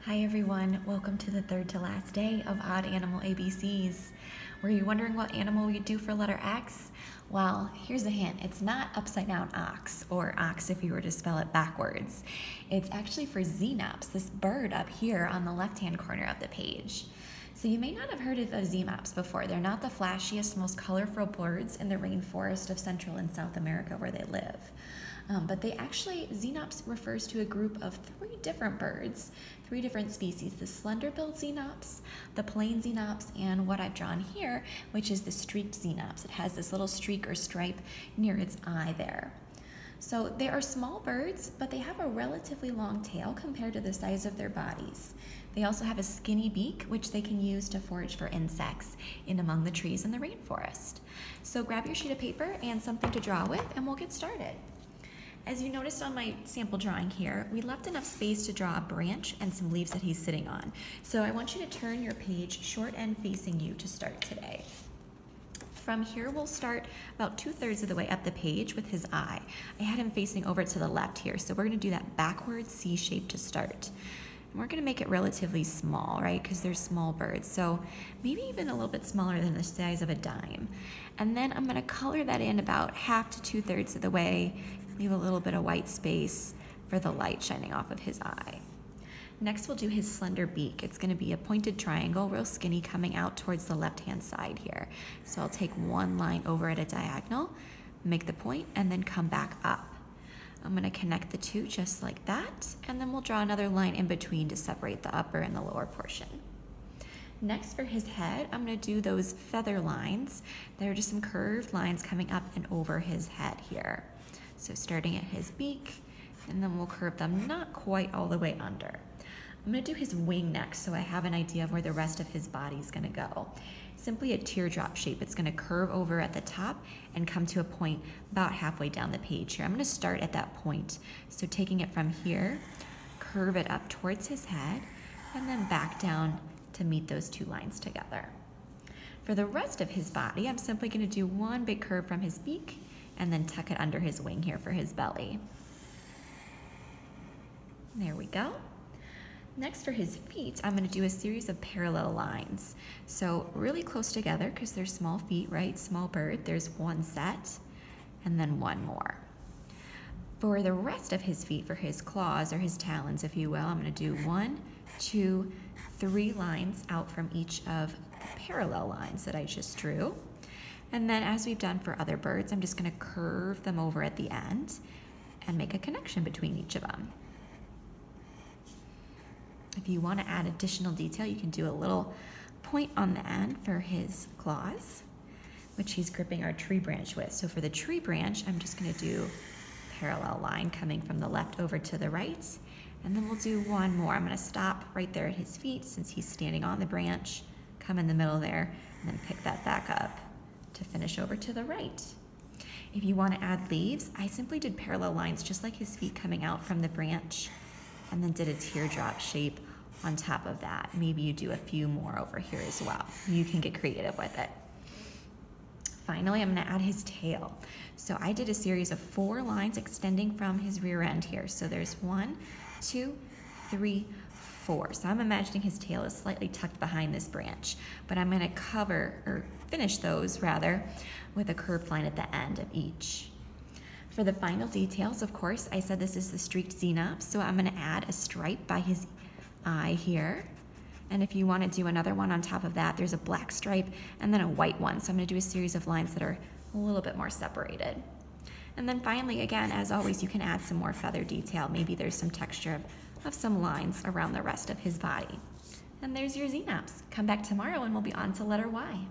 Hi everyone, welcome to the third to last day of Odd Animal ABCs. Were you wondering what animal we'd do for letter X? Well, here's a hint. It's not upside down ox, or ox if you were to spell it backwards. It's actually for Xenops, this bird up here on the left-hand corner of the page. So you may not have heard of Xenops before. They're not the flashiest, most colorful birds in the rainforest of Central and South America where they live. But Xenops refers to a group of three different birds, three different species, the slender-billed Xenops, the plain Xenops, and what I've drawn here, which is the streaked Xenops. It has this little streak or stripe near its eye there. So they are small birds, but they have a relatively long tail compared to the size of their bodies. They also have a skinny beak, which they can use to forage for insects in among the trees in the rainforest. So grab your sheet of paper and something to draw with, and we'll get started. As you noticed on my sample drawing here, we left enough space to draw a branch and some leaves that he's sitting on. So I want you to turn your page short end facing you to start today. From here, we'll start about 2/3 of the way up the page with his eye. I had him facing over to the left here, so we're gonna do that backwards C shape to start. And we're gonna make it relatively small, right? Because they're small birds, so maybe even a little bit smaller than the size of a dime. And then I'm gonna color that in about 1/2 to 2/3 of the way, leave a little bit of white space for the light shining off of his eye. Next, we'll do his slender beak. It's gonna be a pointed triangle, real skinny, coming out towards the left-hand side here. So I'll take one line over at a diagonal, make the point, and then come back up. I'm gonna connect the two just like that, and then we'll draw another line in between to separate the upper and the lower portion. Next, for his head, I'm gonna do those feather lines. They're just some curved lines coming up and over his head here. So starting at his beak, and then we'll curve them not quite all the way under. I'm gonna do his wing next so I have an idea of where the rest of his body's gonna go. Simply a teardrop shape. It's gonna curve over at the top and come to a point about halfway down the page here. I'm gonna start at that point. So taking it from here, curve it up towards his head, and then back down to meet those two lines together. For the rest of his body, I'm simply gonna do one big curve from his beak and then tuck it under his wing here for his belly. There we go. Next, for his feet, I'm gonna do a series of parallel lines. So really close together, because they're small feet, right? Small bird, there's one set, and then one more. For the rest of his feet, for his claws, or his talons, if you will, I'm gonna do 1, 2, 3 lines out from each of the parallel lines that I just drew. And then, as we've done for other birds, I'm just gonna curve them over at the end and make a connection between each of them. If you want to add additional detail, you can do a little point on the end for his claws, which he's gripping our tree branch with. So for the tree branch, I'm just going to do a parallel line coming from the left over to the right, and then we'll do one more. I'm going to stop right there at his feet since he's standing on the branch, come in the middle there, and then pick that back up to finish over to the right. If you want to add leaves, I simply did parallel lines just like his feet coming out from the branch, and then did a teardrop shape on top of that. Maybe you do a few more over here as well. You can get creative with it. Finally, I'm gonna add his tail. So I did a series of 4 lines extending from his rear end here. So there's 1, 2, 3, 4. So I'm imagining his tail is slightly tucked behind this branch, but I'm gonna finish those rather, with a curved line at the end of each. For the final details, of course, I said this is the streaked Xenops, so I'm gonna add a stripe by his eye here. And if you wanna do another one on top of that, there's a black stripe and then a white one. So I'm gonna do a series of lines that are a little bit more separated. And then finally, again, as always, you can add some more feather detail. Maybe there's some texture of some lines around the rest of his body. And there's your Xenops. Come back tomorrow and we'll be on to letter Y.